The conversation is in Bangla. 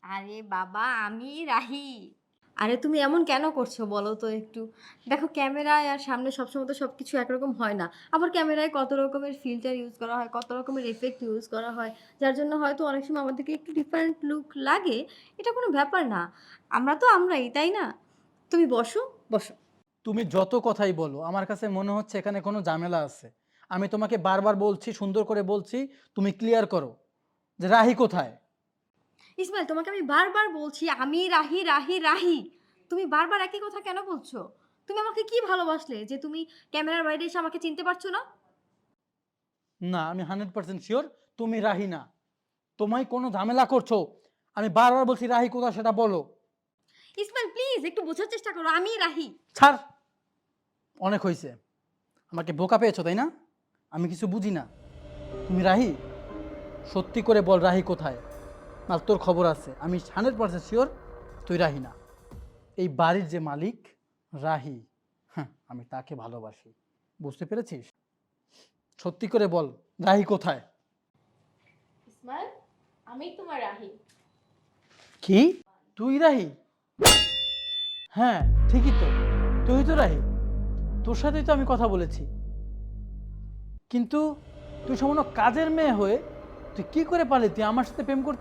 আরে বাবা, আমি রাহি। আরে তুমি এমন কেন করছো বলো তো একটু? দেখো, ক্যামেরায় আর সামনে সবসময় তো সবকিছু একরকম হয় না। আবার ক্যামেরায় কত রকমের ফিল্টার ইউজ করা হয়, কত রকমের ইফেক্ট ইউজ করা হয়, যার জন্য হয়তো অনেক সময় আমাদেরকে একটু ডিফারেন্ট লুক লাগে। এটা কোনো ব্যাপার না। আমরা তো আমরাই, তাই না? তুমি বসো, বসো। তুমি যত কথাই বলো আমার কাছে মনে হচ্ছে এখানে কোনো ঝামেলা আছে। আমি তোমাকে বারবার বলছি, সুন্দর করে বলছি, তুমি ক্লিয়ার করো যে রাহি কোথায়। ইসমাইল, তোমাকে আমি বারবার বলছি আমি রাহি, রাহি, রাহি। তুমি বারবার একই কথা কেন বলছো? তুমি আমাকে কি ভালোবাসলে যে তুমি ক্যামেরার বাইরে এসে আমাকে চিনতে পারছো না? না, আমি 100% শিওর তুমি রাহি না। তোমায় কোনো ঝামেলা করছো। আমি বারবার বলছি রাহি কোথায় সেটা বলো। ইসমাইল, প্লিজ একটু বোঝার চেষ্টা করো, আমি রাহি। ছাড়, অনেক হয়েছে। আমাকে বোকা পেয়েছো তাই না? আমি কিছু বুঝি না। তুমি রাহি? সত্যি করে বল রাহি কোথায়। না তোর খবর আছে, আমি 100% শিওর তুই রাহি না। এই বাড়ির যে মালিক রাহি, হ্যাঁ আমি তাকে ভালোবাসি। বুঝতে পেরেছিস? সত্যি করে বল রাহি কোথায়। ইসমাইল, আমি তোমার রাহি। কি? তুই রাহি? হ্যাঁ ঠিকই তো, তুই তো রাহি। তোর সাথেই তো আমি কথা বলেছি। কিন্তু তুই সামান্য কাজের মেয়ে হয়ে তুই কি করে পারলি তুই আমার সাথে প্রেম করতে?